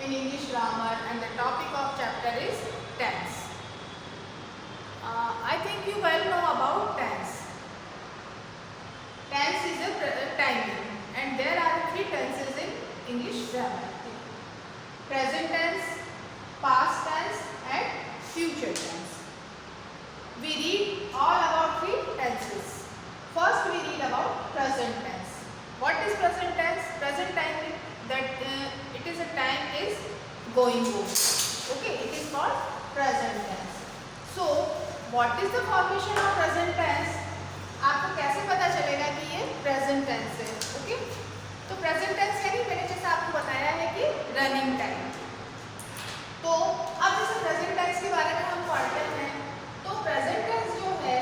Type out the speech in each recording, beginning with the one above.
in English grammar, and the topic of chapter is tense. I think you well know about tense. Tense is a timing, and there are three tenses in English grammar: present tense, past tense, and future tense. We read all about three tenses. First, we read about present tense. What is present tense? Present time that it is a time is going on. Okay, it is called present tense. So, what is the formation of present tense? आपको कैसे पता चलेगा कि ये present tense है? Okay, तो present tense है कि मैंने जैसे आपको बताया है कि running time. तो अब जैसे present tense के बारे में हम पढ़ते हैं, तो present tense जो है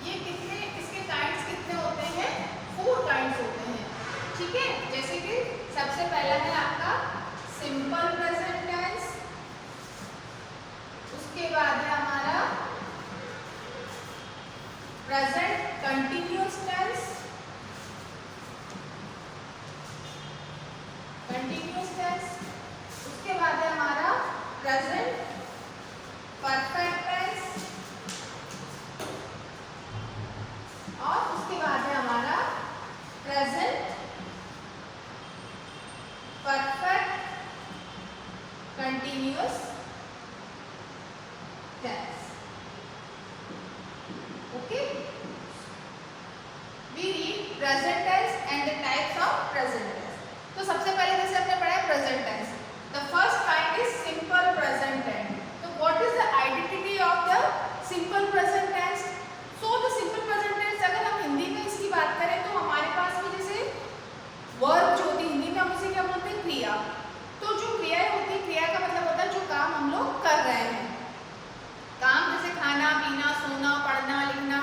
ये कितने इसके kinds कितने होते हैं? 4 kinds होते हैं. ठीक है, जैसे कि सबसे पहला है आपका सिंपल प्रेजेंट टेंस, उसके बाद है हमारा प्रेजेंट कंटिन्यूअस टेंस, उसके बाद है हमारा प्रेजेंट परफेक्ट टेंस, और उसके बाद है हमारा present perfect continuous tense. Okay, we read present tense and the types of present tense. तो सबसे पहले जैसे हमने पढ़ा है present tense, the first kind is simple present tense. तो what is the identity of the simple present tense? So the simple present tense अगर हम हिंदी में इसकी बात करें तो हमारे पास में जैसे वर्ब जो होती है हिंदी में हम उसे क्या बोलते हैं? क्रिया. तो जो क्रिया होती है, क्रिया का मतलब होता है जो काम हम लोग कर रहे हैं. काम जैसे खाना पीना सोना पढ़ना लिखना.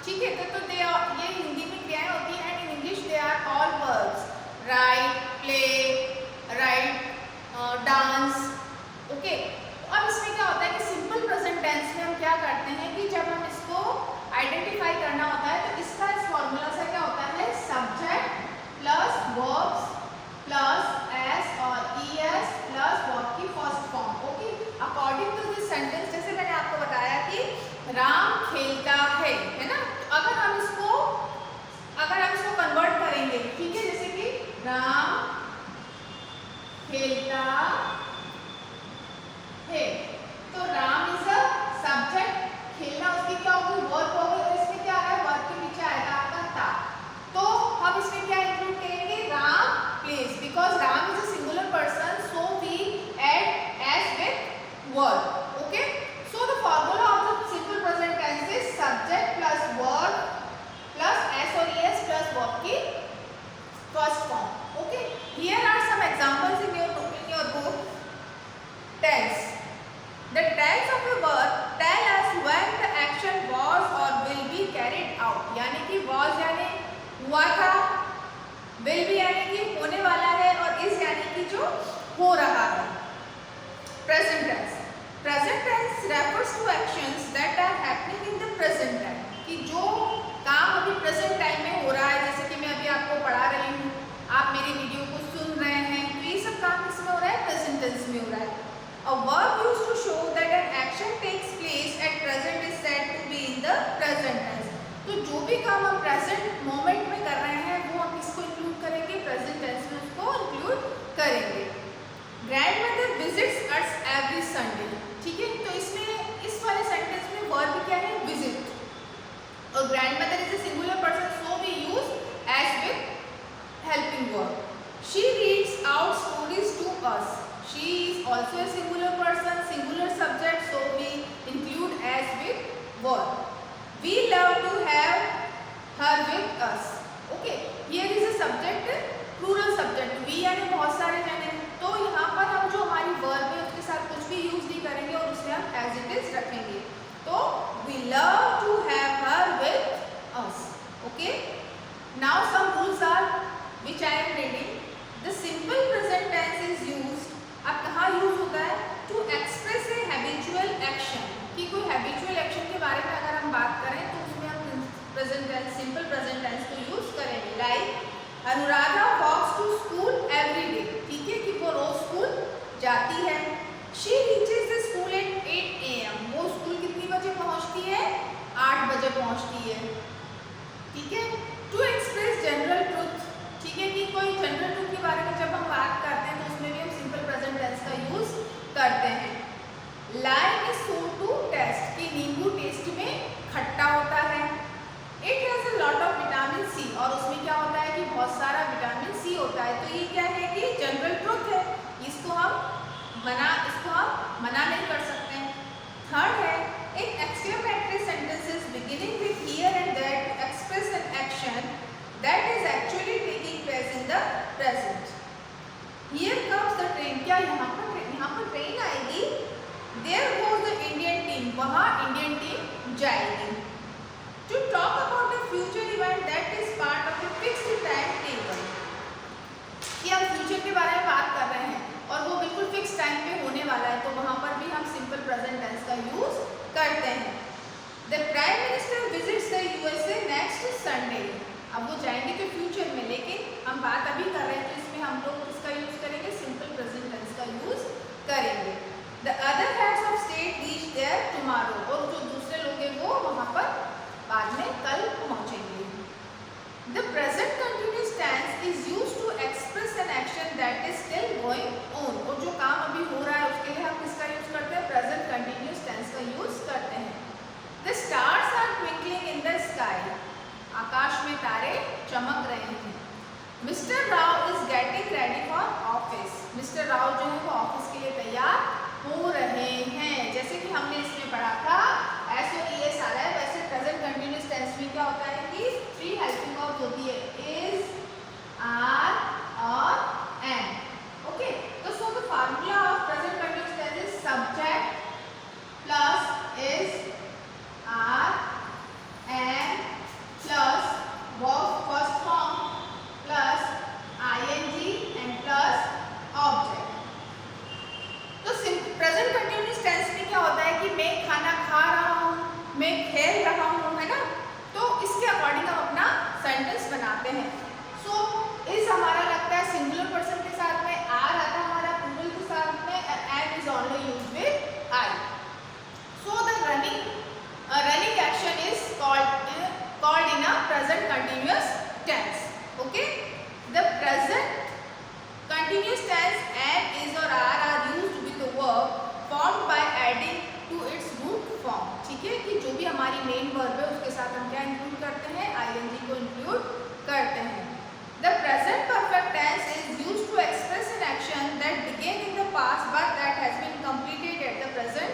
ठीक है, तो ये हिंदी में क्रियाएं होती हैं and in English they are all verbs. Write, play, write, dance. Okay, अब इसमें क्या होता है कि सिंपल प्रेजेंट टेंस में हम क्या करते हैं कि जब हम इसको आइडेंटिफाई करना होता है तो इसका इस फॉर्मूला से क्या होता है? Subject plus verbs plus s और ईएस प्लस वर्ब की first form. Okay, according to this sentence जैसे मैंने आपको बताया कि राम खेलता है ना. तो अगर हम इसको कन्वर्ट करेंगे, ठीक है, जैसे कि राम खेलता है, तो राम इज अ सब्जेक्ट, खेलना उसकी क्या होगी? वर्ब होगी, और इसमें क्या आ रहा है? वर्ब के पीछे आएगा आपका था. तो हम इसमें क्या इंक्लूड करेंगे? Ram plays, because Ram is a singular person, so we add s with verb. Okay, so the formula of the simple present tense is subject plus verb plus s और ईएस प्लस वर्ब की first form. Okay, here are some examples in your book. Tense, the tense of a verb tell us when the action was or will be carried out. यानी कि was यानी हुआ था, will be यानी कि होने वाला है, और is यानी कि जो हो रहा है. Present tense, present tense refers to actions that are happening in the present time. कि जो काम अभी present time में हो रहा है, जैसे कि मैं अभी आपको पढ़ा रही हूँ, आप मेरी वीडियो को सुन रहे हैं, तो ये सब काम किसमें हो रहा है? Present tense में हो रहा है. A verb used to show that an action takes place at present is said to be in the present tense. तो जो भी काम हम प्रेजेंट मोमेंट में कर रहे हैं वो हम इसको इंक्लूड करेंगे, प्रेजेंट टेंस में उसको इंक्लूड करेंगे. Grandmother visits us every Sunday. ठीक है, तो इसमें इस वाले सेंटेंस में वर्ब क्या है? विजिट, और grandmother is a singular person, so we use es with helping verb. She reads out stories to us. She is also a singular person, singular subject, so we include as with verb. We love to have her with us. Okay, here is a subject, plural subject. We यानी बहुत सारे जने, तो यहाँ पर हम जो हमारी verb है उसके साथ कुछ भी use नहीं करेंगे और उसे हम as it is रखेंगे. तो we love to have her with us. Okay, now some rules are which I am reading. The simple present tense is used. अब कहाँ यूज होता है? To express a habitual action. कि कोई habitual action के बारे में अगर हम बात करें तो उसमें हम present tense, simple present tense को यूज करेंगे. Like Anuradha walks to school every day. ठीक है, कि वो रोज स्कूल जाती पहुंचती है। ठीक है, टू एक्सप्रेस जनरल ट्रुथ, ठीक है, कि कोई जनरल ट्रुथ के बारे में जब हम बात करते हैं तो उसमें भी हम सिंपल प्रेजेंट टेंस का यूज करते हैं। Lime is sour to taste, कि नींबू टेस्ट में खट्टा होता है। It has a lot of vitamin C, और उसमें क्या होता है कि बहुत सारा विटामिन सी होता है। तो ये क्या है कि जनरल ट्रुथ है, इसको हम मना नहीं कर सकते। थर्ड है, in exclamatory sentences beginning with here and there express an action that is actually taking place in the present. Here comes the train, क्या यहाँ पर ट्रेन आएगी। There goes the Indian team, वहाँ इंडियन टीम जाएगी। To talk about the future event that is part of the fixed time table, कि हम future के बारे में बात कर रहे हैं और वो बिल्कुल फिक्स टाइम पे होने वाला है, तो वहाँ पर भी हम सिंपल प्रेजेंट टेंस का यूज करते हैं। The prime minister visits the USA next Sunday, अब वो जाएंगे तो फ्यूचर में, लेकिन हम बात अभी कर रहे हैं तो इसमें हम लोग किसका यूज करेंगे, सिंपल प्रेजेंट टेंस का यूज करेंगे। The other heads of state reach there tomorrow, और जो दूसरे लोग हैं वो वहाँ पर बाद में कल पहुँचेंगे। The present continuous tense is used to express an action that is still going on, और जो काम अभी हो रहा है उसके लिए हम किसका यूज करते हैं, प्रेजेंट कंटिन्यूअस टेंस का यूज करते हैं। The stars are twinkling in the sky, आकाश में तारे चमक रहे हैं। Mister Rao is getting ready for office, mister Rao जो है वो ऑफिस के लिए तैयार हो रहे हैं। जैसे कि हमने इसमें पढ़ा था SOES आ रहा है, वैसे प्रेजेंट कंटिन्यूअस टेंस में क्या होता है कि थ्री हेल्पिंग वर्ब होती है, इज, आर और एम। ओके, तो so the formula of present continuous tense is subject plus is, are, am plus verb first form plus ING and plus object. तो प्रेजेंट कंटिन्यूअस टेंस में क्या होता है कि मैं खाना खा रहा हूँ, मैं खेल रहा हूँ, है ना, तो इसके अकॉर्डिंग हम अपना सेंटेंस बनाते हैं। सो इस हमारा लगता है सिंगुलर पर्सन के साथ में, आर आता है हमारा प्लूरल के साथ में, am is only used with I. So the running action is called in a present continuous tense. Okay, the present continuous tense am, is और are used with the verb formed by adding to its root form. ठीक है, कि जो भी हमारी main verb है उसके साथ हम क्या इंक्लूड करते हैं, ING को इंक्लूड करते हैं। The present perfect tense is used to express an action that began in the past but that has been completed at the present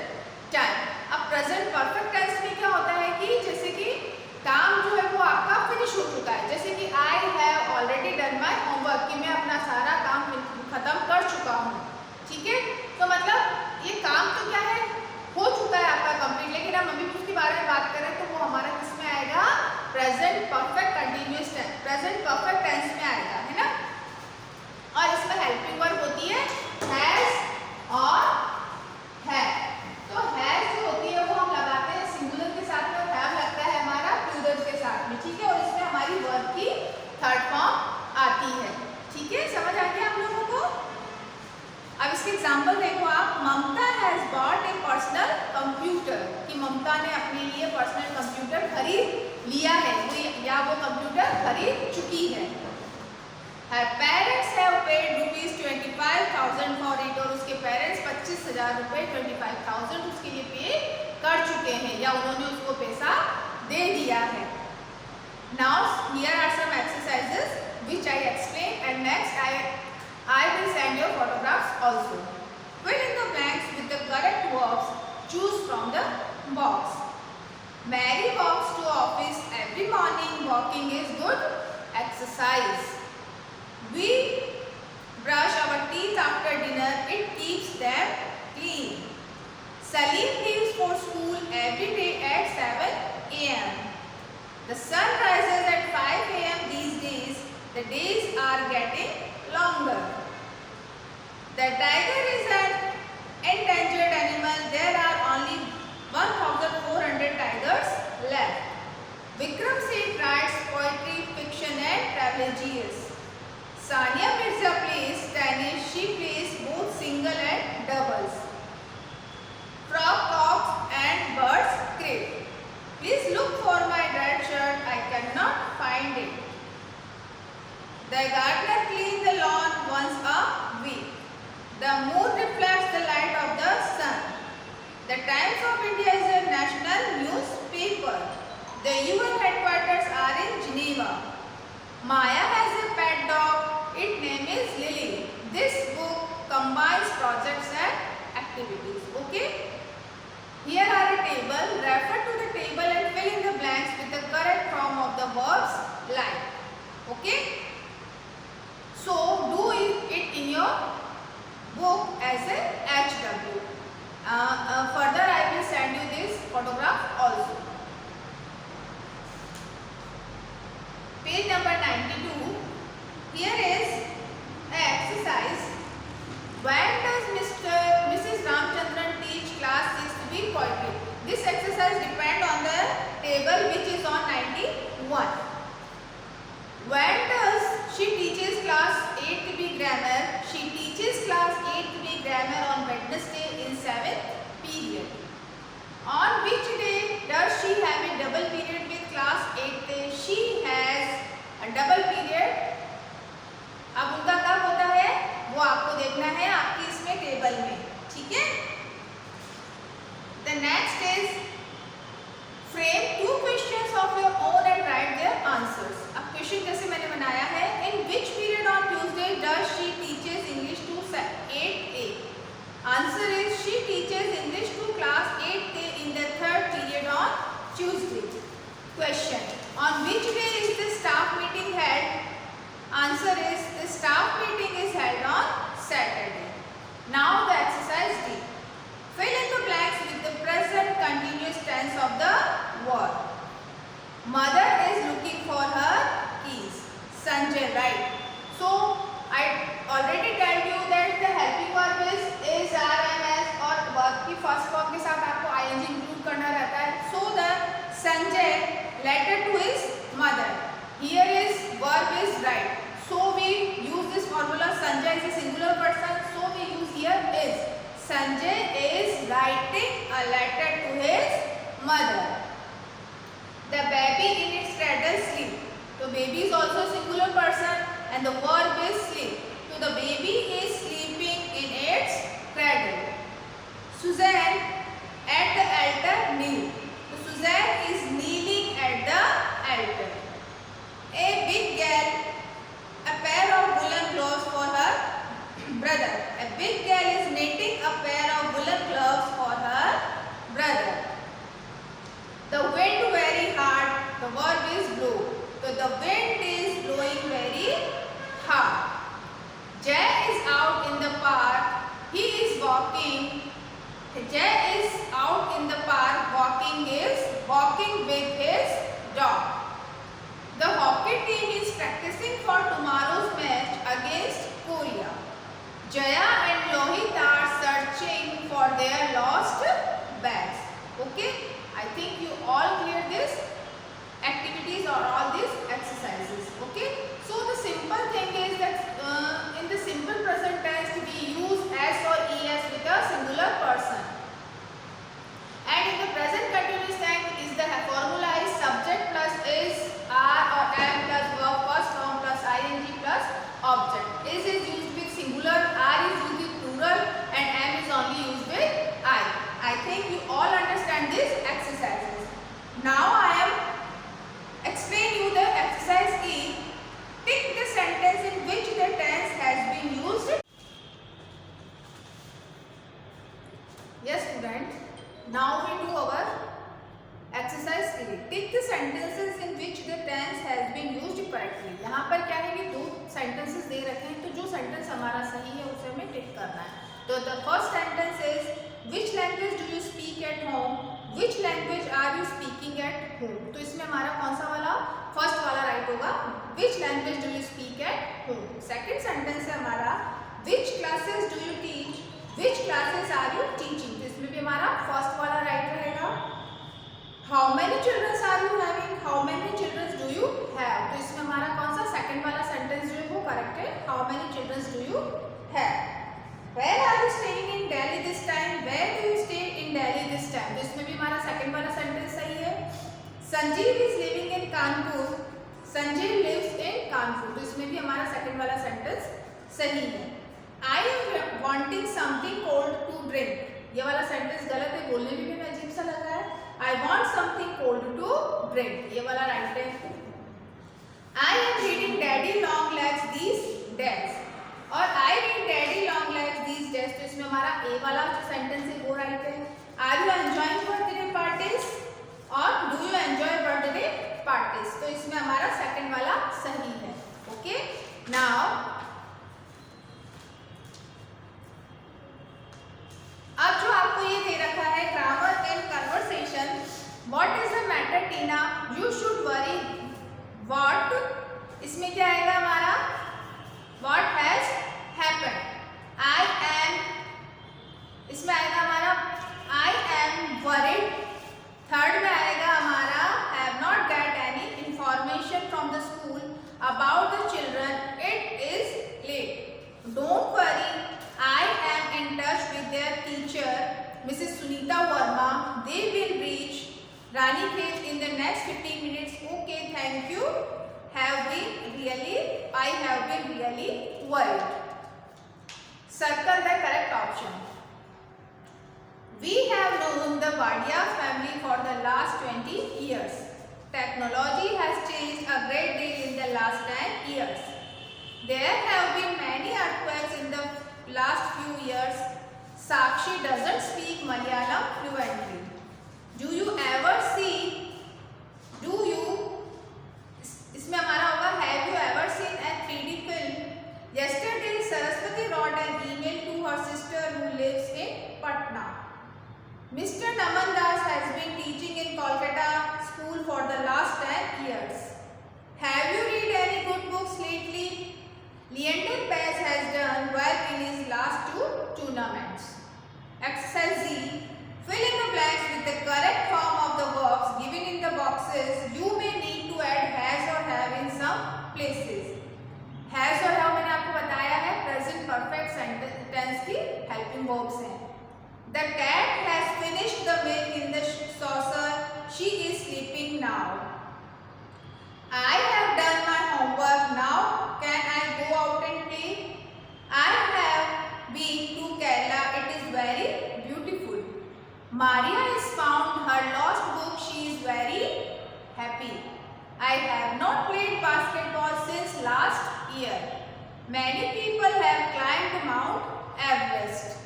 time. अब present perfect tense में क्या होता है कि जैसे कि काम जो है वो आपका फिनिश हो चुका है, जैसे कि I have already done my homework, कि मैं अपना सारा काम खत्म कर चुका हूँ। ठीक है, तो मतलब ये काम तो क्या है, हो चुका है आपका कंप्लीट, लेकिन हम अभी उसके बारे में बात करें तो वो हमारा किस में आएगा, present perfect continuous tense, present perfect tense में आएगा, है ना। और इसमें हेल्पिंग वर्ब होती है हैज और हैव। तो हैज जो होती है वो हम लगाते हैं सिंगुलर के साथ में, हैव लगता है हमारा प्लूरल के साथ में। ठीक है, और इसमें हमारी वर्ब की थर्ड फॉर्म आती है। ठीक है, समझ आ गया आप लोगों को। अब इसके एग्जांपल देखो आप, Mamata has bought a personal computer, कि ममता ने अपने लिए पर्सनल कंप्यूटर खरीद लिया है, या वो कंप्यूटर खरीद चुकी है। Her parents have paid ₹25,000 for it, और उसके पेरेंट्स 25,000 रुपए 25,000 उसके लिए पे कर चुके हैं, या उन्होंने उसको पैसा दे दिया है। Now here are some exercises which I explain, and next I will send your photographs also. Fill in the blanks with the correct verbs. Choose from the box. Mary walks to office every morning. Walking is good exercise. We brush our teeth after dinner. It keeps them clean. Salim leaves for school every day at 7 a.m. The sun rises at 5 a.m. these days. The days are getting longer. The tiger is an endangered animal. There are only 1,400 tigers left. Vikram Seth writes poetry, fiction and trapezius. Sania Mirza plays tennis. She plays both single and doubles. Frog talks and birds crib. Please look for my cannot find it. The gardener cleaned the lawn once a week. The moon reflects the light of the sun. The Times of India is a national newspaper. The UN headquarters are in Geneva. Maya has a pet dog. Its name is Lily. This book combines projects and activities. Okay? Here are a table. Refer to the table and fill in the blanks with the correct form of the verbs like. Okay? So do it in your book as a HW. Further I will send you this photograph also. Page number 92. Here is an exercise. When does Mrs. Ramchandran teach class 6 to be poetry? This exercise depends on the table which is on 91. When does she teaches class 8 to be grammar? She teaches class 8 to be grammar on Wednesday in 7th period. On which day does she have a double period with class 8 day? She has a double period. अब उनका कब होता है वो आपको देखना है आपकी इसमें टेबल में, ठीक है? The next is frame two questions of your own and write their answers. अब क्वेश्चन कैसे मैंने बनाया है? In which period on Tuesday does she teaches English to 8A? Answer is she teaches English to class 8A in the third period on Tuesday. Question: on which day is the staff meeting held? Answer is the staff meeting is held on Saturday. Now the exercise D. Fill in the blanks with the present continuous tense of the word. Mother is looking for her keys. Sanjay, right? So I already told you that the helping verb is RMS और verb की first form के साथ आपको ing include करना रहता है. So the Sanjay letter to his mother. Here is verb is right. So we use this formula. Sanjay is a singular person. So we use here is. Sanjay is writing a letter to his mother. The baby in its cradle sleep. So baby is also a singular person and the verb is sleep. So the baby is sleeping in its cradle. Suzanne at the altar kneel. So Suzanne is kneeling at the altar. A big girl, a pair of woolen gloves for her brother. A big girl is knitting a pair of woolen gloves for her brother. The wind very hard. The verb is blow. So the wind is blowing very hard. Jay is out in the park. He is walking. Jay is out in the park walking with his dog. The hockey team is practicing for tomorrow's match against Korea. Jaya and Lohit are searching for their lost bags. Okay, I think you all clear this activities or all these exercises. Okay, so the simple thing is that in the simple present tense we use s or es with a singular person, and in the present continuous tense is the formula is subject plus is are or am plus verb first form plus ing plus object. Is used with singular, are is used with plural, and am is only used with I. I think you all understand these exercises. Now I am explain you the exercise E. Tick the sentence in which the tense has been used. Yes, student. Now we do our exercise 3. Tick the sentences in which the tense has been used correctly. यहाँ पर क्या है कि दो sentences दे रखे हैं, तो जो sentence हमारा सही है उसे हमें टिक करना है. तो the first sentence is which language do you speak at home? Which language are you speaking at home? तो इसमें हमारा कौन सा वाला फर्स्ट वाला राइट होगा. Which language do you speak at home? Second sentence है हमारा which classes do you teach? Which classes are you teaching? तो इसमें भी हमारा फर्स्ट वाला राइट रहेगा. How many children are you having? How many children do you have? तो इसमें हमारा कौन सा सेकंड वाला सेंटेंस जो है वो करेक्ट है. How many children do you have? Where are you staying in Delhi this time? Where do you stay in Delhi this time? तो इसमें भी हमारा सेकंड वाला सेंटेंस सही है. Sanjeev is living in Kanpur, Sanjeev lives in Kanpur, तो इसमें भी हमारा सेकंड वाला सेंटेंस सही है। I am wanting something cold to drink, ये वाला सेंटेंस गलत है, बोलने में भी अजीब सा लग रहा है। I want something cold to drink, ये वाला राइट है। I am reading Daddy Long Legs these days, और I read Daddy Long Legs these days, तो इसमें हमारा ए वाला जो सेंटेंस है वो राइट है। Are you enjoying birthday parties और do you enjoy birthday parties, तो इसमें हमारा सेकंड वाला सही है। ओके, नाउ अब जो आपको ये दे रखा है grammar and conversation, what is the matter Tina, you should worry what, इसमें क्या आएगा हमारा what has happened, I am, इसमें आएगा हमारा आई एम वरीड, थर्ड में आएगा हमारा have not get any information from the school about the children, it is late, don't worry, I am in touch with their teacher, Mrs. Sunita Verma. They will reach Ranikhet in the next 15 minutes. Okay, thank you. Have been really, I have been really worried. Circle the correct option. We have known the Wadia family for the last 20 years. Technology has changed a great deal in the last 10 years. There have been many earthquakes in the last few years. Sakshi doesn't speak Malayalam fluently. Do you ever see, do you, इसमें हमारा होगा have you ever seen a 3D film? Yesterday Saraswati wrote an email to her sister who lives in Patna. Mr. Naman Das has been teaching in Kolkata school for the last 10 years. Have you read any good books lately? Leander Paes has done well in his last 2 tournaments. Exercise Z. Fill in the blanks with the correct form of the verbs given in the boxes. You may need to add has or have in some places. Has और have मैंने आपको बताया है present perfect tense की helping verbs हैं. The cat has finished the milk in the saucer. She is sleeping now. I have done my homework. Now can I go out and play? I have been to Kerala. It is very beautiful. Maria has found her lost book. She is very happy. I have not played basketball since last year. Many people have climbed Mount Everest.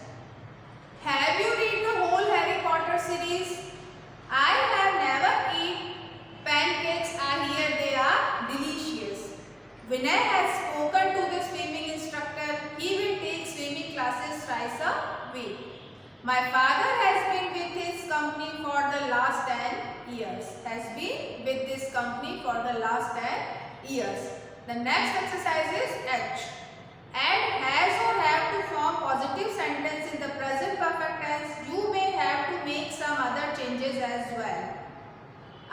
Have you read the whole Harry Potter series? I have never eaten pancakes. I hear they are delicious. Vinay has spoken to the swimming instructor. He will take swimming classes twice a week. My father has been with his company for the last 10 years. Has been with this company for the last 10 years. The next exercise is H. Add has or have to form positive sentence in the present perfect tense. You may have to make some other changes as well.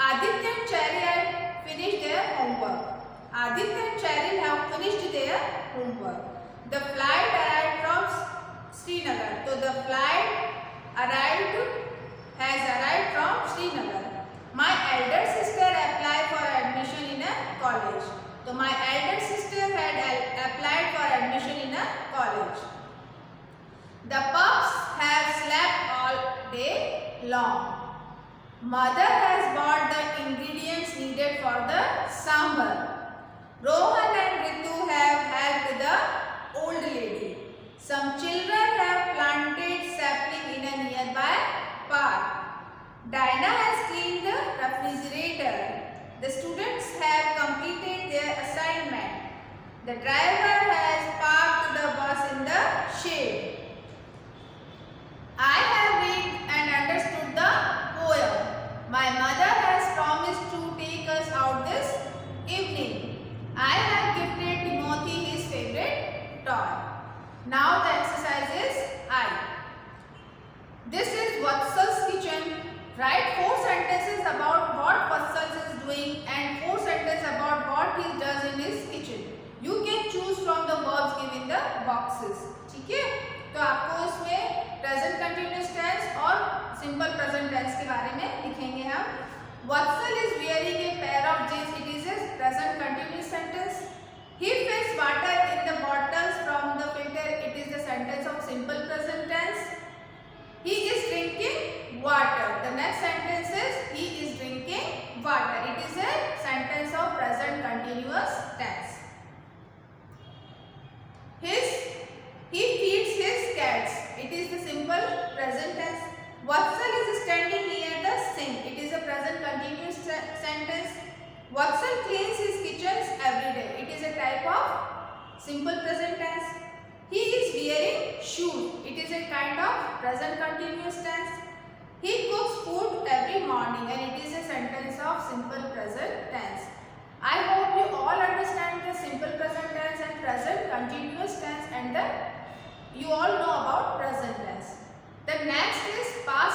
Aditya and Cheryl have finished their homework. Aditya and Cheryl have finished their homework. The flight arrived from Srinagar. So the flight has arrived from Srinagar. My elder sister applied for admission in a college. So my elder sister had applied for admission in a college. The pups have slept all day long. Mother has bought the ingredients needed for the sambar. Rohan and Ritu have helped the old lady. Some children have planted sapling in a nearby park. Dinah has cleaned the refrigerator. The students have completed their assignment. The driver has parked the bus in the shade. I have read and understood the poem. My mother has promised to take us out this evening. I have gifted Timothy his favorite toy. Now the exercise is I. This is Vatsal's kitchen. Write 4 sentences about what Vatsal is doing and 4 sentences about what he does in his kitchen. You can choose from the verbs given in the boxes. ठीक है? तो आपको इसमें present continuous tense और simple present tense के बारे में लिखेंगे हम. Vatsal is wearing water in the bottles from the filter. It is the sentence of simple present tense. He is drinking water. The next sentence is he is drinking water. It is a sentence of present continuous tense. He feeds his cats. It is the simple present tense. Vatsal is standing near the sink. It is a present continuous sentence. Vatsal cleans his kitchens every day. It is a type of simple present tense. He is wearing shoes. It is a kind of present continuous tense. He cooks food every morning and it is a sentence of simple present tense. I hope you all understand the simple present tense and present continuous tense, and you all know about present tense. The next is past